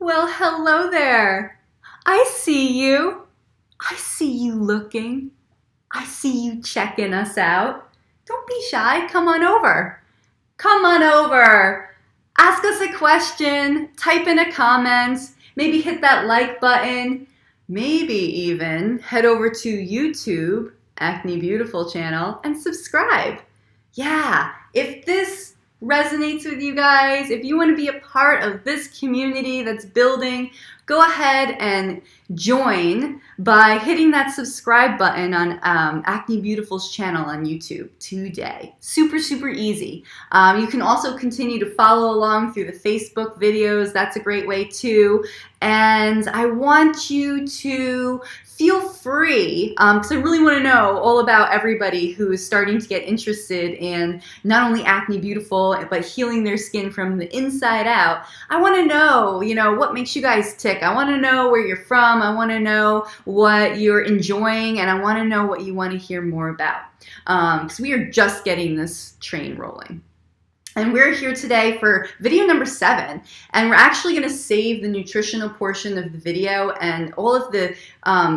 Well, hello there. I see you. I see you looking. I see you checking us out. Don't be shy. Come on over. Come on over. Ask us a question. Type in a comment. Maybe hit that like button. Maybe even head over to YouTube, Acne Beautiful channel, and subscribe. Yeah, if this resonates with you guys, if you want to be a part of this community that's building, go ahead and join by hitting that subscribe button on Acne Beautiful's channel on YouTube today. Super, super easy. You can also continue to follow along through the Facebook videos. That's a great way too. And I want you to feel free, because I really want to know all about everybody who is starting to get interested in not only Acne Beautiful, but healing their skin from the inside out. I want to know, what makes you guys tick. I want to know where you're from. I want to know what you're enjoying, and I want to know what you want to hear more about, because we are just getting this train rolling. And we're here today for video number 7, and we're actually going to save the nutritional portion of the video and all of the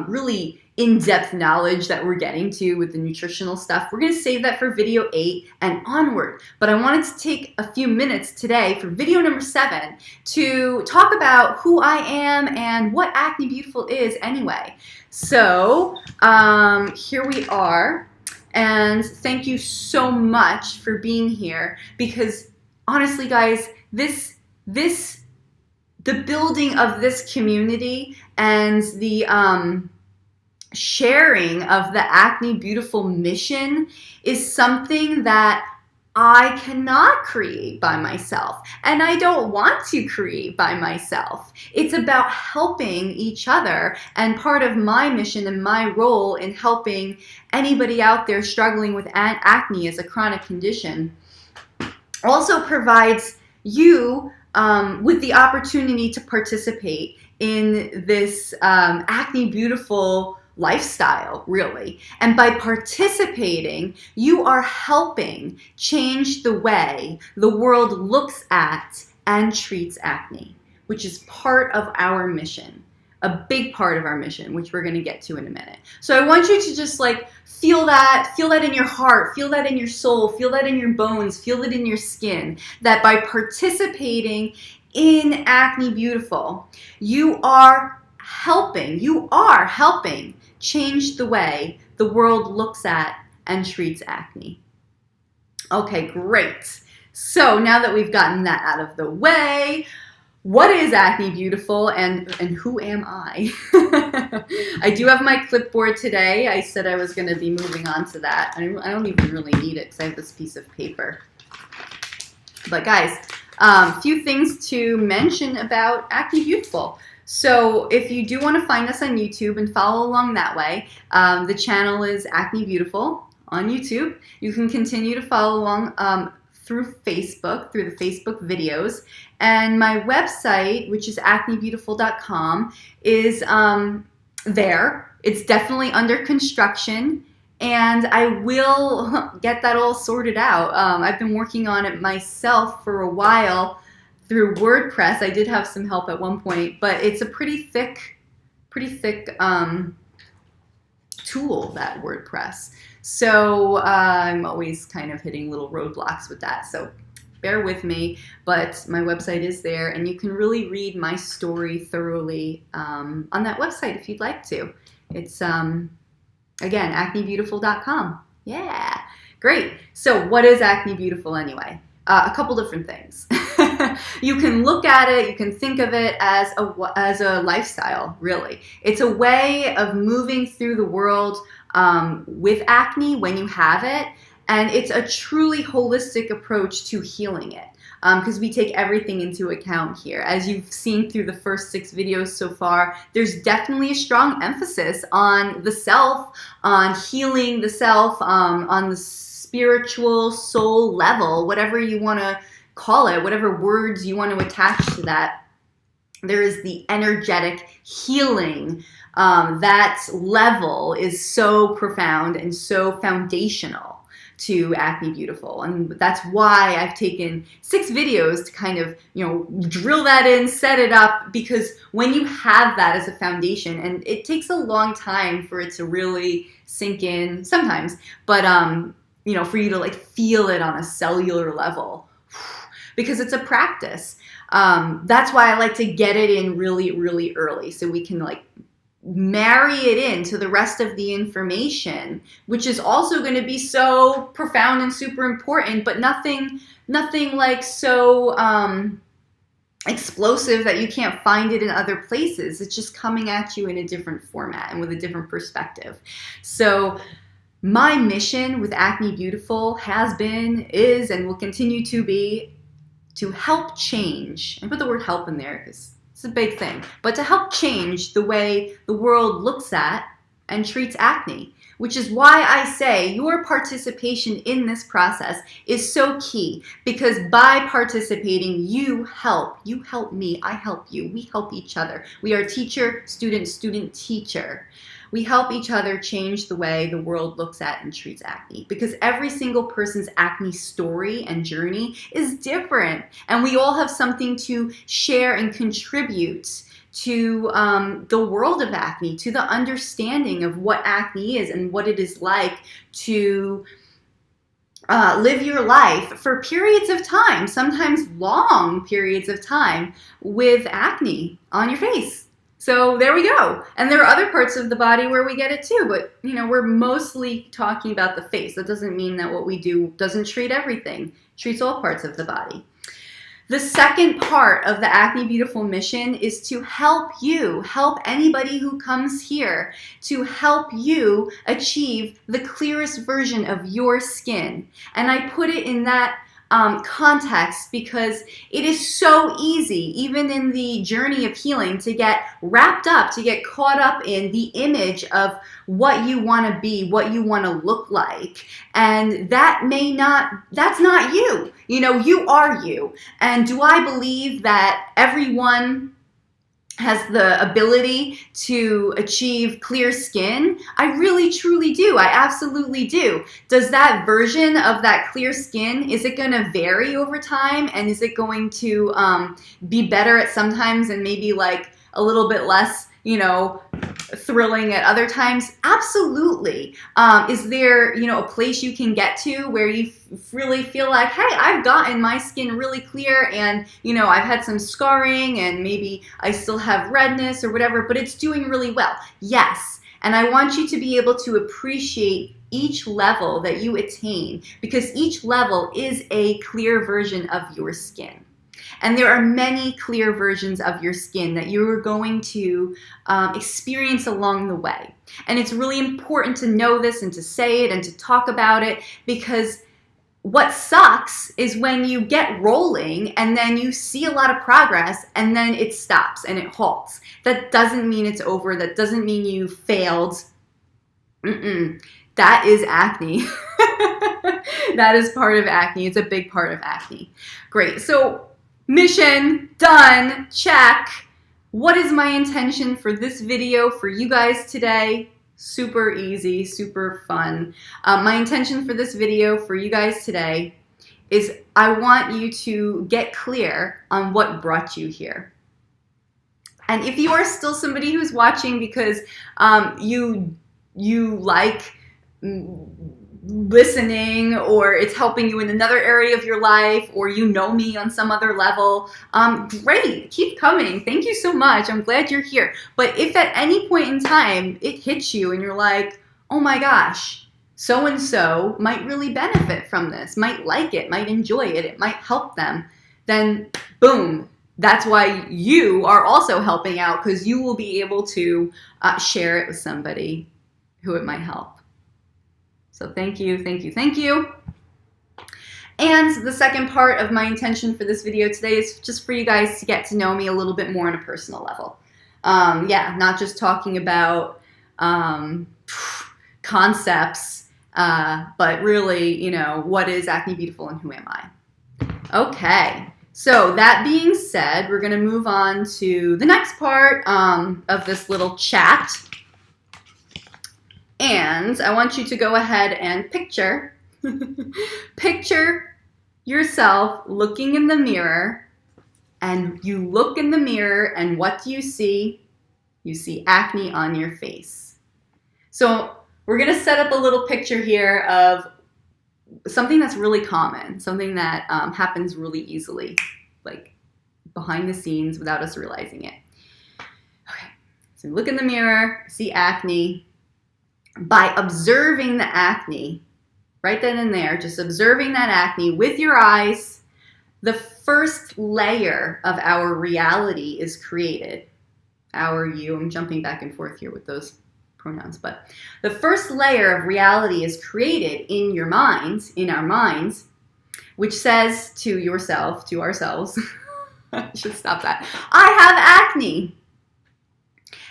really in-depth knowledge that we're getting to with the nutritional stuff. We're going to save that for video 8 and onward. But I wanted to take a few minutes today for video number 7 to talk about who I am and what Acne Beautiful is anyway. So here we are. And thank you so much for being here, because honestly, guys, the building of this community and the sharing of the Acne Beautiful mission is something that I cannot create by myself, and I don't want to create by myself. It's about helping each other, and part of my mission and my role in helping anybody out there struggling with acne as a chronic condition also provides you with the opportunity to participate in this Acne Beautiful lifestyle, really. And by participating, you are helping change the way the world looks at and treats acne, which is part of our mission, a big part of our mission, which we're going to get to in a minute. So I want you to just feel that in your heart, feel that in your soul, feel that in your bones, feel it in your skin, that by participating in Acne Beautiful, you are helping change the way the world looks at and treats acne. Okay, great. So now that we've gotten that out of the way, what is Acne Beautiful and who am I? I do have my clipboard today. I said I was going to be moving on to that. I don't even really need it because I have this piece of paper. But guys, a few things to mention about Acne Beautiful. So if you do want to find us on YouTube and follow along that way, the channel is Acne Beautiful on YouTube. You can continue to follow along through Facebook, through the Facebook videos. And my website, which is acnebeautiful.com, is there. It's definitely under construction, and I will get that all sorted out. I've been working on it myself for a while through WordPress. I did have some help at one point, but it's a pretty thick tool, that WordPress. So I'm always kind of hitting little roadblocks with that. So bear with me, but my website is there, and you can really read my story thoroughly on that website if you'd like to. It's, again, acnebeautiful.com. Yeah, great. So what is Acne Beautiful anyway? A couple different things. You can look at it, you can think of it as a lifestyle, really. It's a way of moving through the world with acne when you have it, and it's a truly holistic approach to healing it, because we take everything into account here. As you've seen through the first 6 videos so far, there's definitely a strong emphasis on the self, on healing the self, on the spiritual soul level, whatever you want to call it, whatever words you want to attach to that. There is the energetic healing. That level is so profound and so foundational to Acne Beautiful. And that's why I've taken 6 videos to kind of, drill that in, set it up, because when you have that as a foundation, and it takes a long time for it to really sink in sometimes, but, for you to like feel it on a cellular level, because it's a practice. That's why I like to get it in really, really early so we can like marry it into the rest of the information, which is also going to be so profound and super important, but nothing like so explosive that you can't find it in other places. It's just coming at you in a different format and with a different perspective. So my mission with Acne Beautiful has been, is, and will continue to be to help change, and put the word help in there because it's a big thing, but to help change the way the world looks at and treats acne, which is why I say your participation in this process is so key, because by participating, you help me, I help you, we help each other. We are teacher, student, student, teacher. We help each other change the way the world looks at and treats acne, because every single person's acne story and journey is different, and we all have something to share and contribute to the world of acne, to the understanding of what acne is and what it is like to live your life for periods of time, sometimes long periods of time, with acne on your face. So there we go. And there are other parts of the body where we get it too, but we're mostly talking about the face. That doesn't mean that what we do doesn't treat everything. It treats all parts of the body. The second part of the Acne Beautiful mission is to help you, help anybody who comes here, to help you achieve the clearest version of your skin. And I put it in that context because it is so easy, even in the journey of healing, to get wrapped up, to get caught up in the image of what you want to be, what you want to look like. And that's not you. You are you. And do I believe that everyone has the ability to achieve clear skin? I really, truly do. I absolutely do. Does that version of that clear skin, is it going to vary over time? And is it going to be better at sometimes and maybe like a little bit less, thrilling at other times? Absolutely. Is there, a place you can get to where you really feel like, hey, I've gotten my skin really clear and, I've had some scarring and maybe I still have redness or whatever, but it's doing really well. Yes. And I want you to be able to appreciate each level that you attain, because each level is a clear version of your skin. And there are many clear versions of your skin that you are going to experience along the way. And it's really important to know this and to say it and to talk about it, because what sucks is when you get rolling and then you see a lot of progress and then it stops and it halts. That doesn't mean it's over. That doesn't mean you failed. That is acne. That is part of acne. It's a big part of acne. Great. So mission done, check. What is my intention for this video for you guys today? Super easy, super fun. My intention for this video for you guys today is I want you to get clear on what brought you here. And if you are still somebody who's watching because you like listening, or it's helping you in another area of your life, or me on some other level, great, keep coming. Thank you so much. I'm glad you're here. But if at any point in time it hits you and you're like, oh my gosh, so-and-so might really benefit from this, might like it, might enjoy it, it might help them, then boom, that's why you are also helping out, because you will be able to share it with somebody who it might help. So thank you, thank you, thank you. And the second part of my intention for this video today is just for you guys to get to know me a little bit more on a personal level. Not just talking about concepts, but really, what is Acne Beautiful and who am I? Okay, so that being said, we're gonna move on to the next part of this little chat. And I want you to go ahead and picture Picture yourself looking in the mirror, and you look in the mirror, and what do you see? You see acne on your face. So we're going to set up a little picture here of something that's really common, something that happens really easily, like behind the scenes without us realizing it. Okay, so look in the mirror, see acne. By observing the acne, right then and there, just observing that acne with your eyes, the first layer of our reality is created. Our, you, I'm jumping back and forth here with those pronouns, but the first layer of reality is created in your minds, in our minds, which says to yourself, to ourselves, I should stop that, I have acne.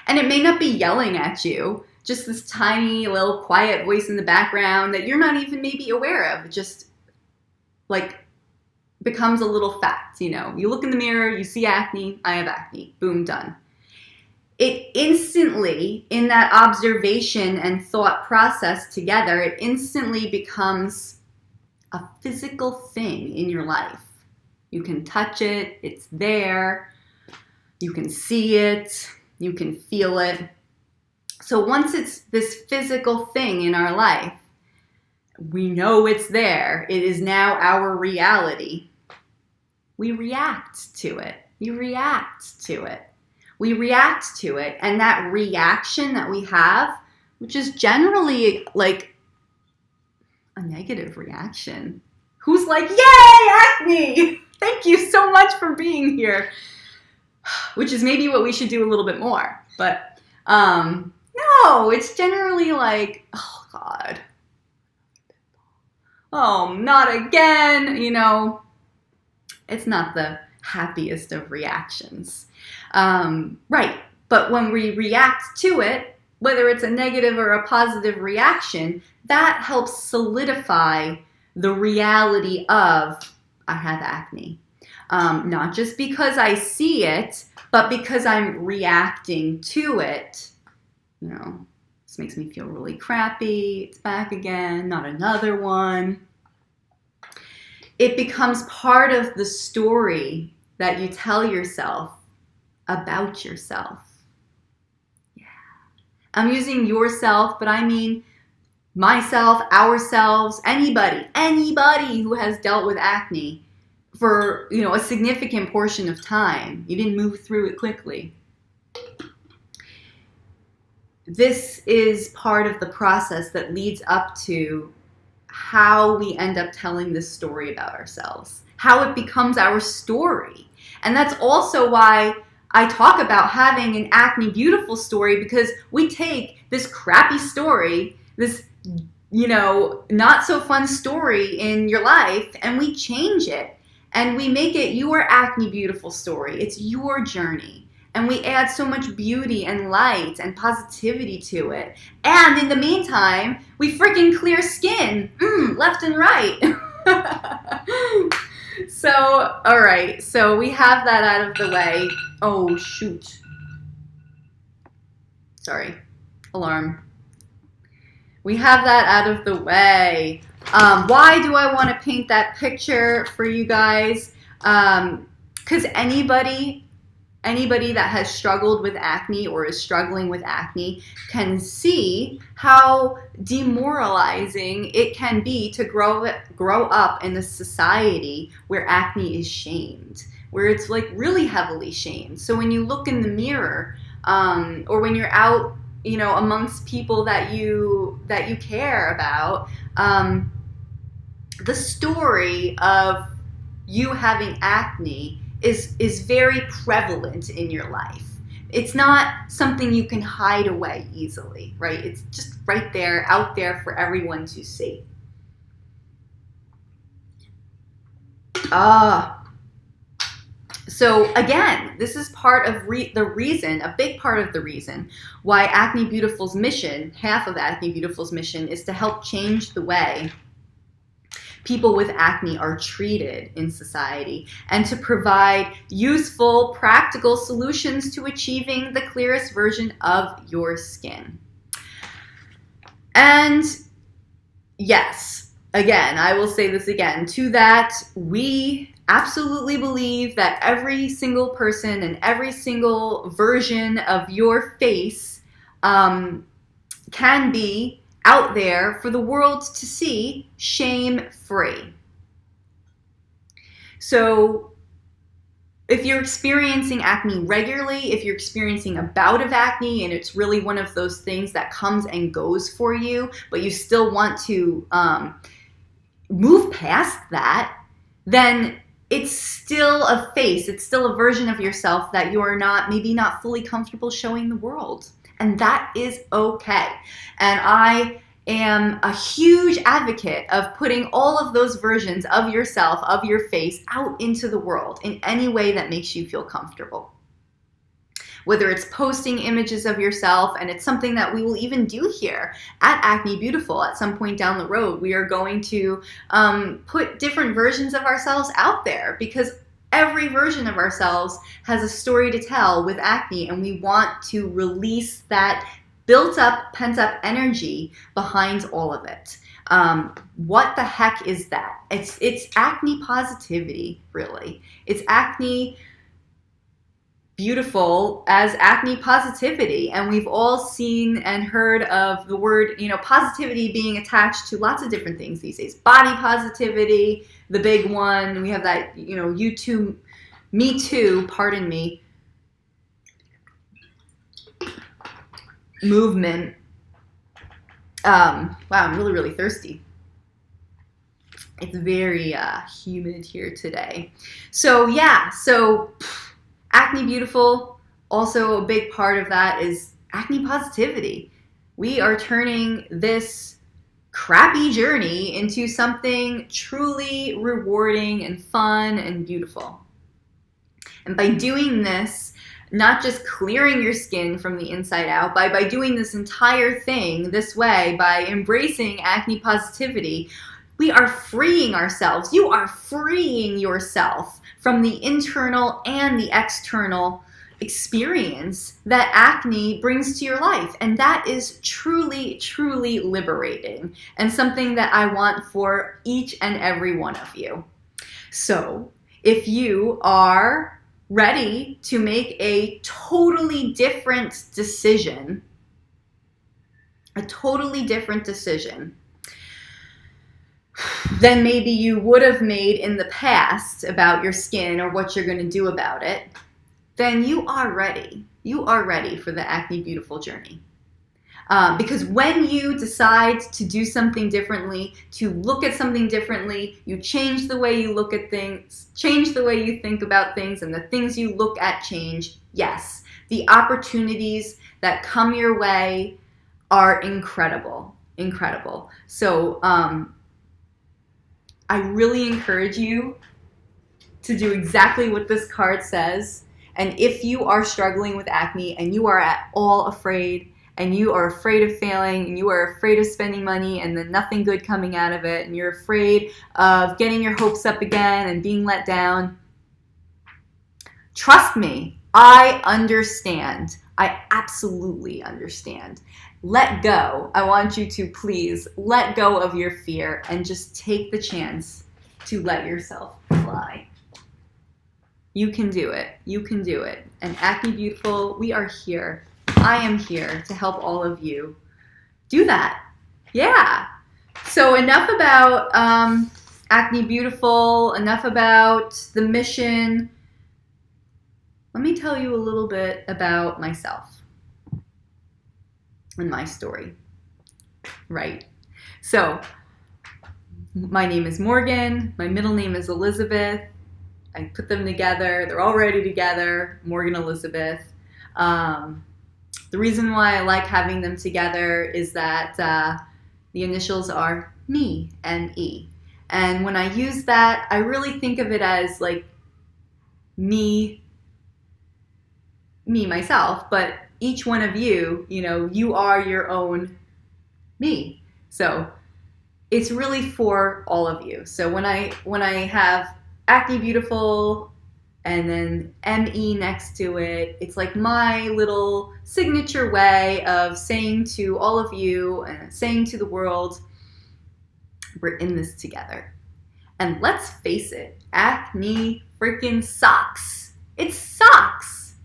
And it may not be yelling at you, just this tiny little quiet voice in the background that you're not even maybe aware of. It just like becomes a little fact, you know. You look in the mirror, you see acne, I have acne, boom, done. It instantly, in that observation and thought process together, it instantly becomes a physical thing in your life. You can touch it, it's there, you can see it, you can feel it. So once it's this physical thing in our life, we know it's there. It is now our reality. We react to it. You react to it. We react to it. And that reaction that we have, which is generally like a negative reaction. Who's like, yay, acne! Thank you so much for being here. Which is maybe what we should do a little bit more. But, no, it's generally like, oh God, oh, not again, you know. It's not the happiest of reactions. Right, but when we react to it, whether it's a negative or a positive reaction, that helps solidify the reality of, I have acne. Not just because I see it, but because I'm reacting to it. You know, this makes me feel really crappy. It's back again, not another one. It becomes part of the story that you tell yourself about yourself. Yeah. I'm using yourself, but I mean myself, ourselves, anybody who has dealt with acne for, you know, a significant portion of time. You didn't move through it quickly. This is part of the process that leads up to how we end up telling this story about ourselves, how it becomes our story. And that's also why I talk about having an acne beautiful story, because we take this crappy story, this, you know, not so fun story in your life, and we change it and we make it your acne beautiful story. It's your journey. And we add so much beauty and light and positivity to it. And in the meantime, we freaking clear skin, left and right. So, all right. So we have that out of the way. Oh, shoot. Sorry. Alarm. We have that out of the way. Why do I want to paint that picture for you guys? Because anybody that has struggled with acne or is struggling with acne can see how demoralizing it can be to grow up in a society where acne is shamed, where it's like really heavily shamed. So when you look in the mirror, or when you're out, you know, amongst people that you care about, the story of you having acne is very prevalent in your life. It's not something you can hide away easily, right? It's just right there, out there for everyone to see. So again, this is part of the reason, a big part of the reason why Acne Beautiful's mission, half of Acne Beautiful's mission, is to help change the way people with acne are treated in society, and to provide useful, practical solutions to achieving the clearest version of your skin. And yes, again, I will say this again, to that, we absolutely believe that every single person and every single version of your face can be out there for the world to see, shame-free. So if you're experiencing acne regularly, if you're experiencing a bout of acne and it's really one of those things that comes and goes for you, but you still want to move past that, then it's still a face, it's still a version of yourself that you're maybe not fully comfortable showing the world. And that is okay. And I am a huge advocate of putting all of those versions of yourself, of your face, out into the world in any way that makes you feel comfortable. Whether it's posting images of yourself, and it's something that we will even do here at Acne Beautiful at some point down the road. We are going to put different versions of ourselves out there, because every version of ourselves has a story to tell with acne, and we want to release that built up, pent up energy behind all of it. What the heck is that? It's acne positivity, really. It's Acne Beautiful as acne positivity. And we've all seen and heard of the word, positivity being attached to lots of different things these days. Body positivity, the big one. We have that, YouTube, Me Too, pardon me, movement. Wow, I'm really, really thirsty. It's very humid here today. So yeah, Acne Beautiful, also a big part of that is acne positivity. We are turning this crappy journey into something truly rewarding and fun and beautiful. And by doing this, not just clearing your skin from the inside out, by doing this entire thing this way, by embracing acne positivity, we are freeing ourselves. You are freeing yourself from the internal and the external experience that acne brings to your life. And that is truly, truly liberating, and something that I want for each and every one of you. So if you are ready to make a totally different decision, than maybe you would have made in the past about your skin or what you're going to do about it, then you are ready. You are ready for the Acne Beautiful journey. Because when you decide to do something differently, to look at something differently, you change the way you look at things, change the way you think about things, and the things you look at change. Yes, the opportunities that come your way are incredible, incredible. So I really encourage you to do exactly what this card says. And if you are struggling with acne and you are at all afraid, and you are afraid of failing, and you are afraid of spending money and then nothing good coming out of it, and you're afraid of getting your hopes up again and being let down, trust me, I understand. I absolutely understand. Let go. I want you to please let go of your fear and just take the chance to let yourself fly. You can do it. You can do it. And Acne Beautiful, we are here. I am here to help all of you do that. Yeah. So enough about Acne Beautiful, enough about the mission. Let me tell you a little bit about myself and my story. Right. So my name is Morgan. My middle name is Elizabeth. I put them together. They're already together. Morgan Elizabeth. The reason why I like having them together is that the initials are me, M-E. And when I use that, I really think of it as like me, myself, but each one of you, you are your own me. So it's really for all of you. So when I have Acne Beautiful and then M-E next to it, it's like my little signature way of saying to all of you and saying to the world We're in this together. And let's face it, acne freaking sucks. It sucks.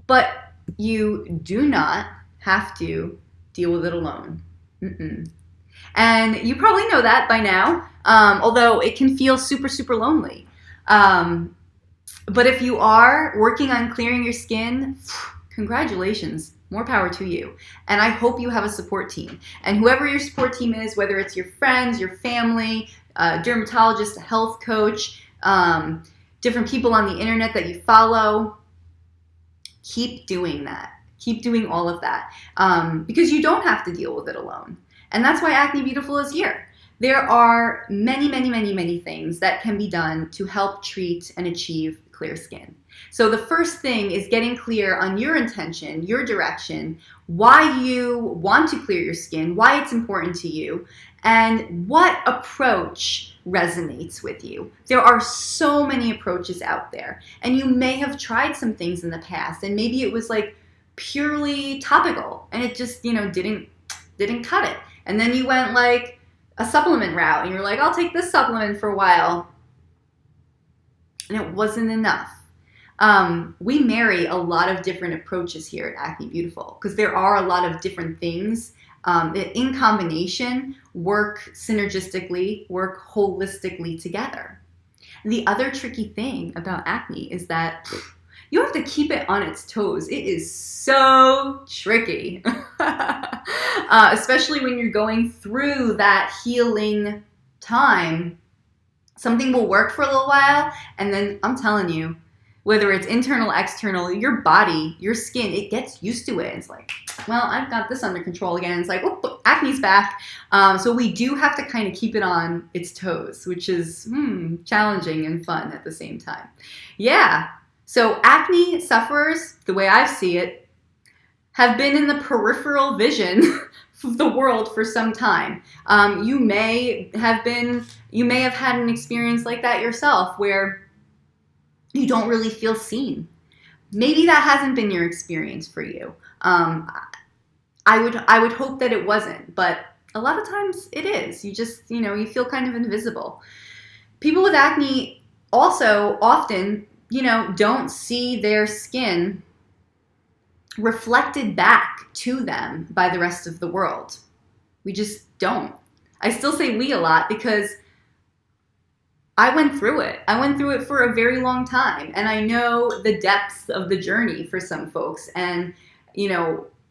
But you do not have to deal with it alone. And you probably know that by now, although it can feel super, super lonely. But if you are working on clearing your skin, congratulations. More power to you. And I hope you have a support team. And whoever your support team is, whether it's your friends, your family, a dermatologist, a health coach, different people on the internet that you follow, keep doing that. Keep doing all of that. Because you don't have to deal with it alone. And that's why Acne Beautiful is here. There are many, many, many, many things that can be done to help treat and achieve clear skin. So the first thing is getting clear on your intention, your direction, why you want to clear your skin, why it's important to you, and what approach resonates with you. There are so many approaches out there, and you may have tried some things in the past, and maybe it was like purely topical, and it just, didn't cut it. And then you went like a supplement route, and you're like, I'll take this supplement for a while, and it wasn't enough. We marry a lot of different approaches here at Acne Beautiful because there are a lot of different things that in combination work synergistically, work holistically together. The other tricky thing about acne is that you have to keep it on its toes. It is so tricky, especially when you're going through that healing time. Something will work for a little while, and then I'm telling you, whether it's internal, external, your body, your skin, it gets used to it. It's like, well, I've got this under control again. It's like, oh, acne's back. So we do have to kind of keep it on its toes, which is challenging and fun at the same time. Yeah. So acne sufferers, the way I see it, have been in the peripheral vision of the world for some time. You may have had an experience like that yourself where you don't really feel seen. Maybe that hasn't been your experience for you. I would hope that it wasn't, but a lot of times it is. You just, you feel kind of invisible. People with acne also often, don't see their skin reflected back to them by the rest of the world. We just don't. I still say we a lot because I went through it. I went through it for a very long time, and I know the depths of the journey for some folks. And,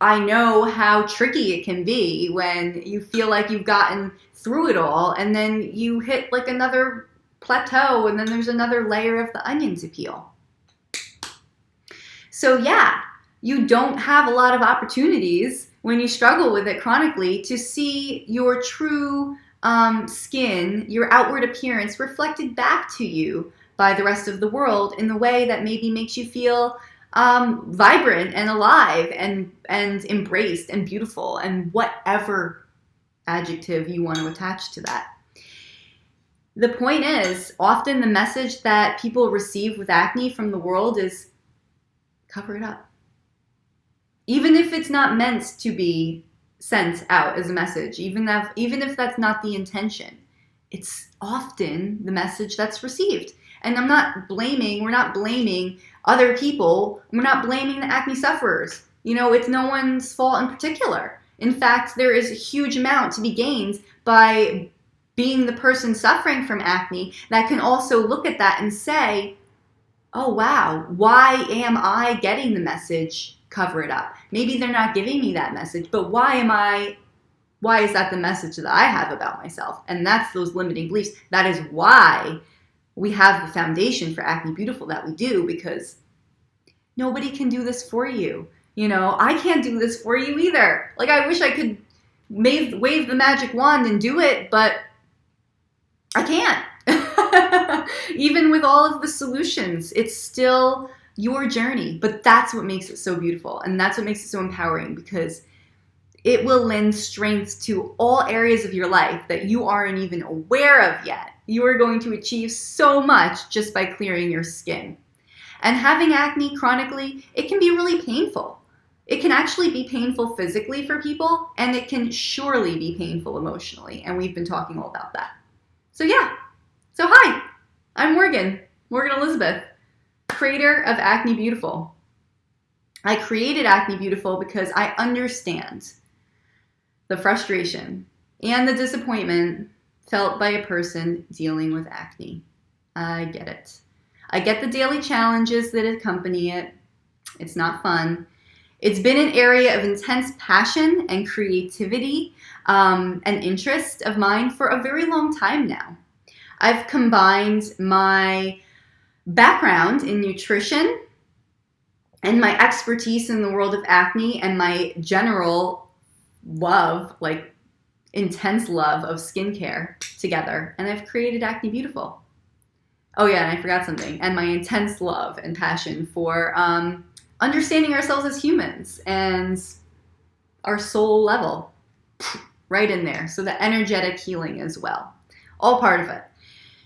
I know how tricky it can be when you feel like you've gotten through it all, and then you hit like another plateau, and then there's another layer of the onion to peel. So yeah, you don't have a lot of opportunities when you struggle with it chronically to see your true skin, your outward appearance reflected back to you by the rest of the world in the way that maybe makes you feel vibrant and alive and embraced and beautiful and whatever adjective you want to attach to that. The point is, often the message that people receive with acne from the world is cover it up. Even if it's not meant to be sent out as a message, even if that's not the intention, it's often the message that's received. And we're not blaming other people. We're not blaming the acne sufferers. It's no one's fault in particular. In fact, there is a huge amount to be gained by being the person suffering from acne that can also look at that and say, oh wow, why am I getting the message, cover it up? Maybe they're not giving me that message, but why is that the message that I have about myself? And that's those limiting beliefs. That is why we have the foundation for Acne Beautiful that we do, because nobody can do this for you. I can't do this for you either. Like, I wish I could wave the magic wand and do it, but I can't. Even with all of the solutions, it's still your journey. But that's what makes it so beautiful. And that's what makes it so empowering, because it will lend strength to all areas of your life that you aren't even aware of yet. You are going to achieve so much just by clearing your skin. And having acne chronically, it can be really painful. It can actually be painful physically for people, and it can surely be painful emotionally. And we've been talking all about that. So yeah, so hi, I'm Morgan Elizabeth, creator of Acne Beautiful. I created Acne Beautiful because I understand the frustration and the disappointment felt by a person dealing with acne. I get it. I get the daily challenges that accompany it. It's not fun. It's been an area of intense passion and creativity and interest of mine for a very long time now. I've combined my background in nutrition and my expertise in the world of acne and my general love, like intense love of skincare together. And I've created Acne Beautiful. Oh yeah, and I forgot something. And my intense love and passion for understanding ourselves as humans and our soul level right in there. So the energetic healing as well. All part of it.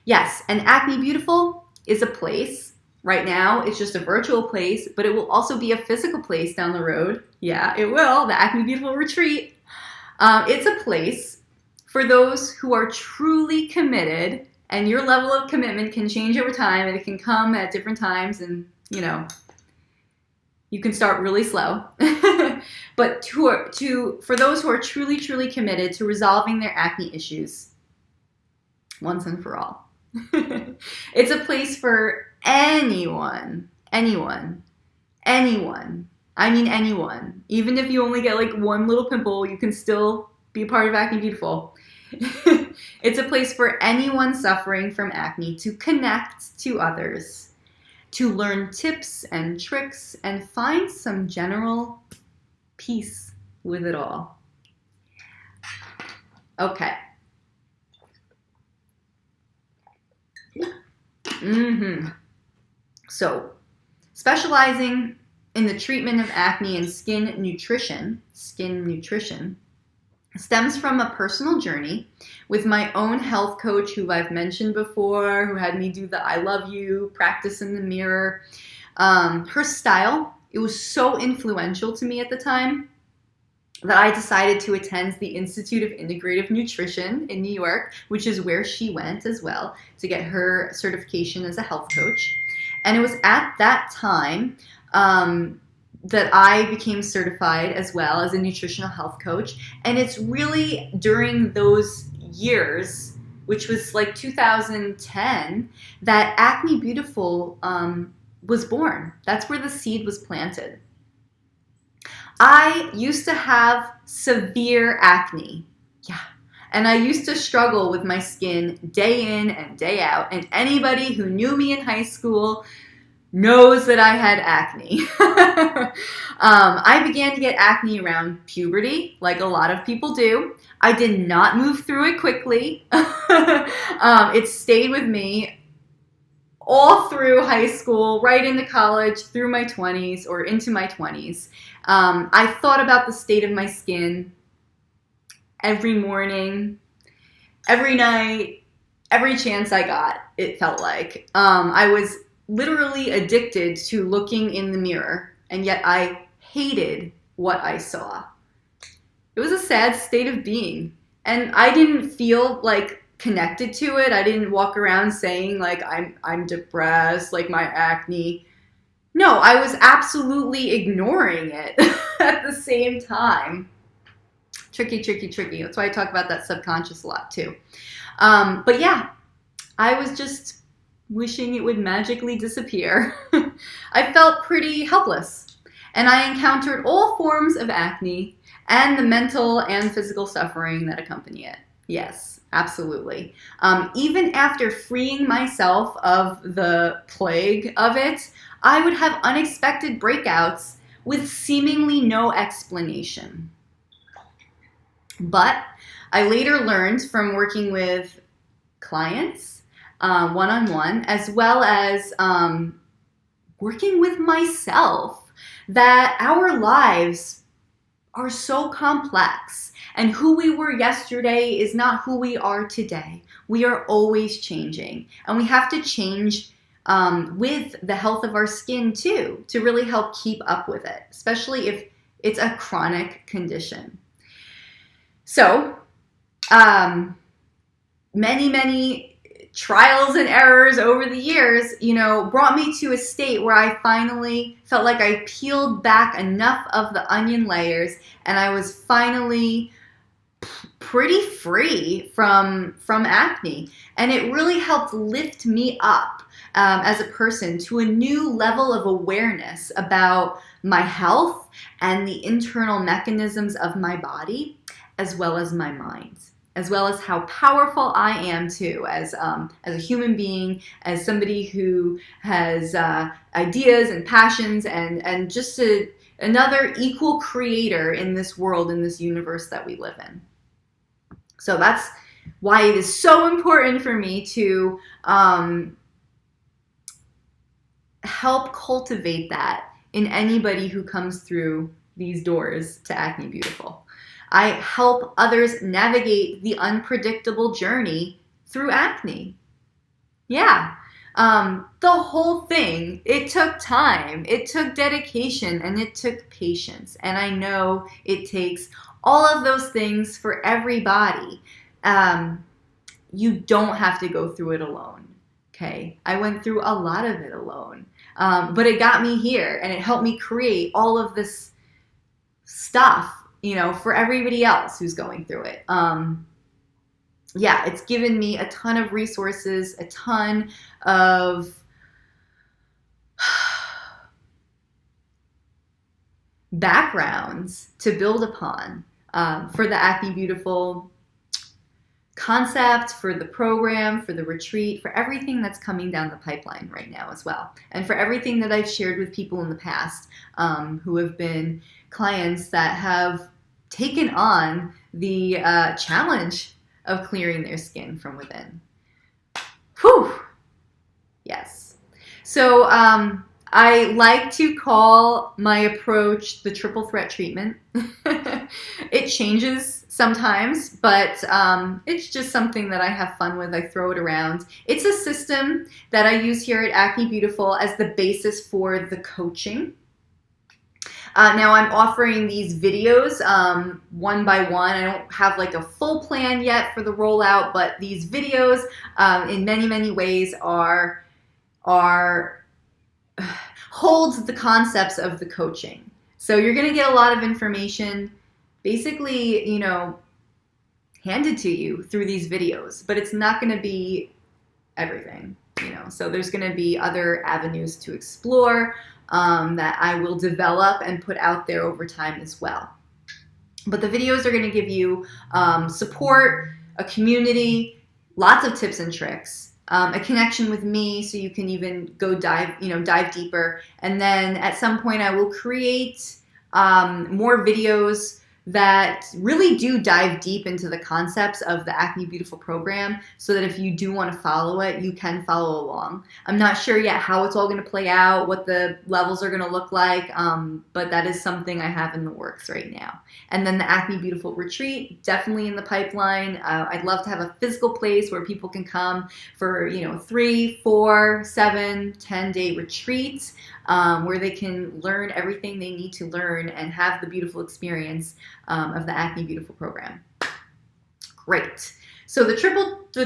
Yes, and Acne Beautiful is a place. Right now, it's just a virtual place, but it will also be a physical place down the road. Yeah, it will. The Acne Beautiful Retreat. It's a place for those who are truly committed, and your level of commitment can change over time, and it can come at different times, and you can start really slow. But for those who are truly committed to resolving their acne issues once and for all. It's a place for anyone. I mean anyone. Even if you only get like one little pimple, you can still be a part of Acne Beautiful. It's a place for anyone suffering from acne to connect to others, to learn tips and tricks, and find some general peace with it all. Okay. So, specializing in the treatment of acne and skin nutrition stems from a personal journey with my own health coach, who I've mentioned before, who had me do the I love you practice in the mirror. Her style, it was so influential to me at the time that I decided to attend the Institute of Integrative Nutrition in New York, which is where she went as well, to get her certification as a health coach. And it was at that time that I became certified as well as a nutritional health coach. And it's really during those years, which was like 2010, that Acne Beautiful was born. That's where the seed was planted. I used to have severe acne. Yeah. And I used to struggle with my skin day in and day out. And anybody who knew me in high school knows that I had acne. I began to get acne around puberty, like a lot of people do. I did not move through it quickly. It stayed with me all through high school, right into college, through my 20s or into my 20s. I thought about the state of my skin every morning, every night, every chance I got, it felt like. I was literally addicted to looking in the mirror, and yet I hated what I saw. It was a sad state of being, and I didn't feel like connected to it. I didn't walk around saying like I'm depressed, like my acne. No, I was absolutely ignoring it at the same time. Tricky. That's why I talk about that subconscious a lot too. But yeah, I was just wishing it would magically disappear. I felt pretty helpless, and I encountered all forms of acne and the mental and physical suffering that accompany it. Yes, absolutely. Even after freeing myself of the plague of it, I would have unexpected breakouts with seemingly no explanation. But I later learned from working with clients one-on-one, as well as working with myself, that our lives are so complex, and who we were yesterday is not who we are today. We are always changing, and we have to change with the health of our skin too, to really help keep up with it, especially if it's a chronic condition. So, many trials and errors over the years, brought me to a state where I finally felt like I peeled back enough of the onion layers and I was finally pretty free from acne. And it really helped lift me up as a person to a new level of awareness about my health and the internal mechanisms of my body, as well as my mind, as well as how powerful I am too, as a human being, as somebody who has ideas and passions, and just another equal creator in this world, in this universe that we live in. So that's why it is so important for me to help cultivate that in anybody who comes through these doors to Acne Beautiful. I help others navigate the unpredictable journey through acne. Yeah. The whole thing, it took time, it took dedication, and it took patience. And I know it takes all of those things for everybody. You don't have to go through it alone. Okay. I went through a lot of it alone. But it got me here, and it helped me create all of this stuff, for everybody else who's going through it. Yeah, it's given me a ton of resources, a ton of backgrounds to build upon for the Acne Beautiful concept, for the program, for the retreat, for everything that's coming down the pipeline right now as well. And for everything that I've shared with people in the past who have been clients that have taken on the challenge of clearing their skin from within. Whew! Yes. So I like to call my approach the triple threat treatment. It changes sometimes, but it's just something that I have fun with. I throw it around. It's a system that I use here at Acne Beautiful as the basis for the coaching. Now I'm offering these videos one by one. I don't have like a full plan yet for the rollout, but these videos in many ways are holds the concepts of the coaching. So you're going to get a lot of information basically, handed to you through these videos, but it's not going to be everything, so there's going to be other avenues to explore that I will develop and put out there over time as well. But the videos are going to give you support, a community, lots of tips and tricks, a connection with me so you can even go dive deeper. And then at some point I will create more videos that really do dive deep into the concepts of the Acne Beautiful program, so that if you do want to follow it, you can follow along. I'm not sure yet how it's all going to play out, what the levels are going to look like, but that is something I have in the works right now. And then the Acne Beautiful retreat, definitely in the pipeline. I'd love to have a physical place where people can come for 3, 4, 7, 10-day retreats, where they can learn everything they need to learn and have the beautiful experience of the Acne Beautiful program. Great. So the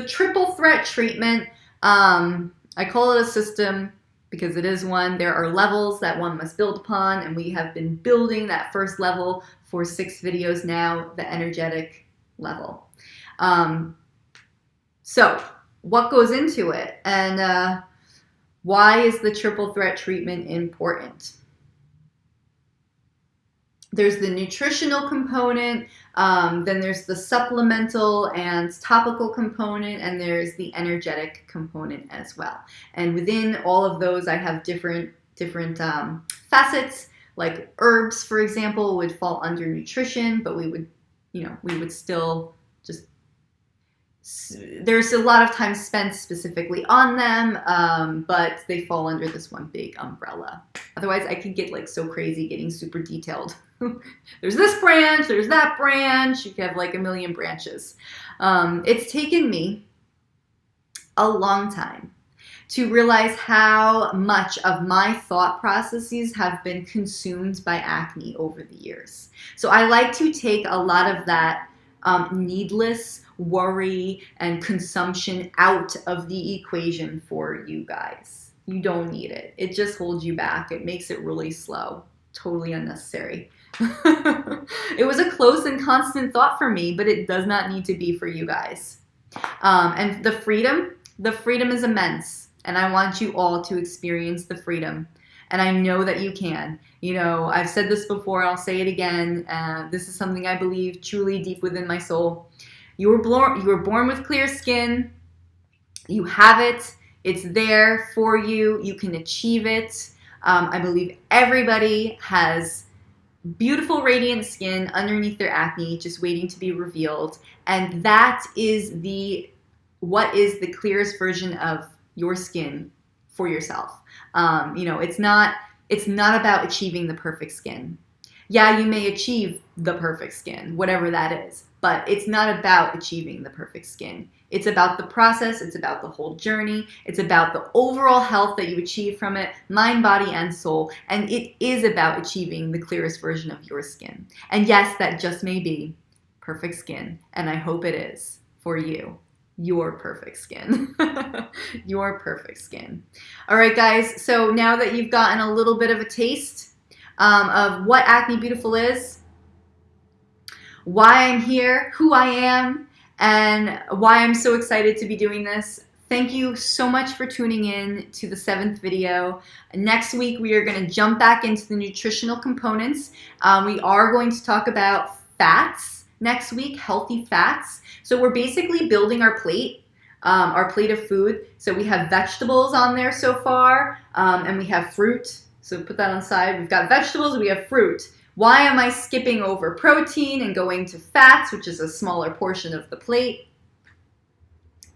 triple threat treatment, I call it a system because it is one. There are levels that one must build upon, and we have been building that first level for 6 videos now, the energetic level. So what goes into it, and why is the triple threat treatment important? There's the nutritional component, then there's the supplemental and topical component, and there's the energetic component as well. And within all of those, I have different facets. Like herbs, for example, would fall under nutrition, but we would still just, there's a lot of time spent specifically on them, but they fall under this one big umbrella. Otherwise, I could get like so crazy getting super detailed. There's this branch, there's that branch, you could have like a million branches. It's taken me a long time to realize how much of my thought processes have been consumed by acne over the years. So I like to take a lot of that needless worry and consumption out of the equation for you guys. You don't need it. It just holds you back. It makes it really slow. Totally unnecessary. It was a close and constant thought for me, but it does not need to be for you guys. And the freedom is immense. And I want you all to experience the freedom. And I know that you can. You know, I've said this before, I'll say it again. This is something I believe truly deep within my soul. You were born with clear skin. You have it. It's there for you. You can achieve it. I believe everybody has beautiful, radiant skin underneath their acne, just waiting to be revealed. And that is what is the clearest version of your skin for yourself. You know, it's not about achieving the perfect skin. Yeah, you may achieve the perfect skin, whatever that is, but it's not about achieving the perfect skin. It's about the process. It's about the whole journey. It's about the overall health that you achieve from it, mind, body, and soul. And it is about achieving the clearest version of your skin. And yes, that just may be perfect skin. And I hope it is for you. Your perfect skin. Your perfect skin. All right, guys. So now that you've gotten a little bit of a taste of what Acne Beautiful is, why I'm here, who I am, and why I'm so excited to be doing this, thank you so much for tuning in to the 7th video. Next week, we are going to jump back into the nutritional components. We are going to talk about fats next week, healthy fats. So we're basically building our plate of food. So we have vegetables on there so far, and we have fruit. So put that on the side. We've got vegetables, we have fruit. Why am I skipping over protein and going to fats, which is a smaller portion of the plate?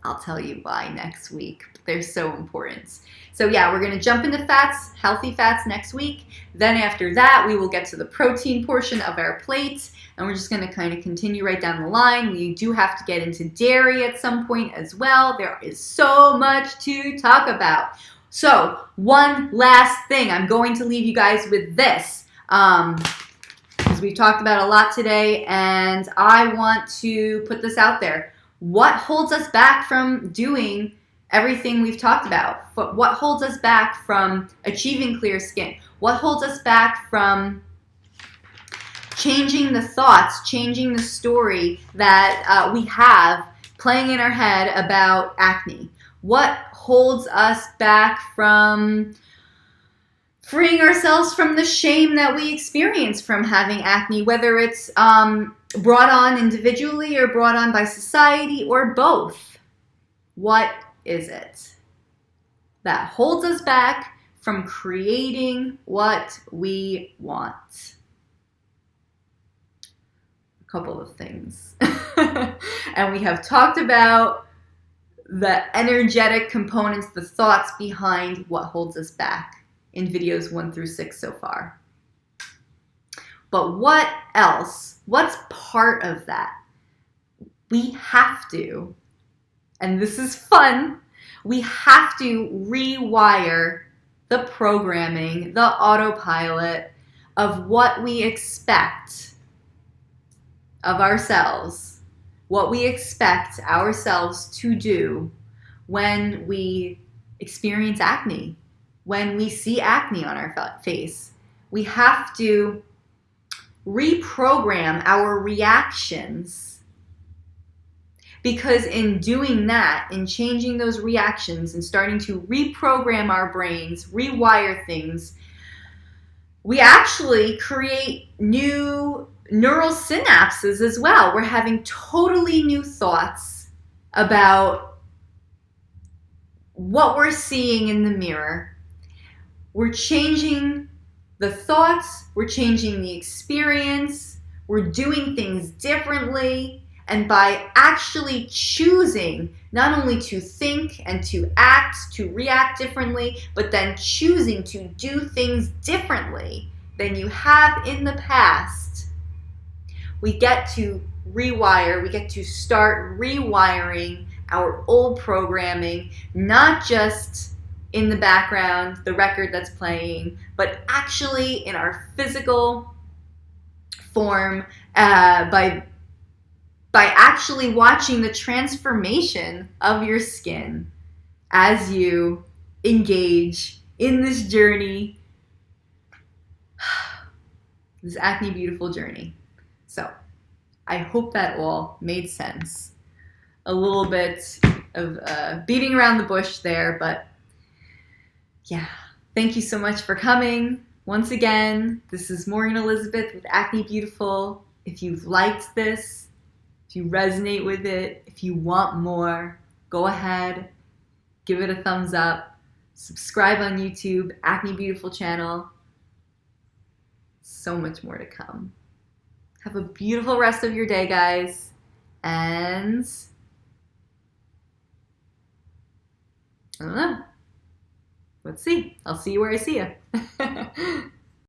I'll tell you why next week. They're so important. So yeah, we're going to jump into fats, healthy fats next week. Then after that, we will get to the protein portion of our plate. And we're just going to kind of continue right down the line. We do have to get into dairy at some point as well. There is so much to talk about. So one last thing. I'm going to leave you guys with this. Because we've talked about a lot today, and I want to put this out there. What holds us back from doing everything we've talked about? What holds us back from achieving clear skin? What holds us back from changing the thoughts, changing the story that we have playing in our head about acne? What holds us back from freeing ourselves from the shame that we experience from having acne, whether it's brought on individually or brought on by society or both? What is it that holds us back from creating what we want? A couple of things. And we have talked about the energetic components, the thoughts behind what holds us back in videos 1 through 6 so far. But what else? What's part of that? We have to, and this is fun, we have to rewire the programming, the autopilot of what we expect of ourselves, what we expect ourselves to do when we experience acne, when we see acne on our face. We have to reprogram our reactions, because in doing that, in changing those reactions and starting to reprogram our brains, rewire things, we actually create new neural synapses as well. We're having totally new thoughts about what we're seeing in the mirror. We're changing the thoughts, we're changing the experience, we're doing things differently. And by actually choosing not only to think and to act, to react differently, but then choosing to do things differently than you have in the past, we get to rewire, we get to start rewiring our old programming, not just in the background, the record that's playing, but actually in our physical form by by actually watching the transformation of your skin as you engage in this journey, this Acne Beautiful journey. So I hope that all made sense. A little bit of beating around the bush there, but yeah, thank you so much for coming. Once again, this is Maureen Elizabeth with Acne Beautiful. If you've liked this, if you resonate with it, if you want more, go ahead, give it a thumbs up, subscribe on YouTube, Acne Beautiful channel. So much more to come. Have a beautiful rest of your day, guys, and I don't know. Let's see. I'll see you where I see you.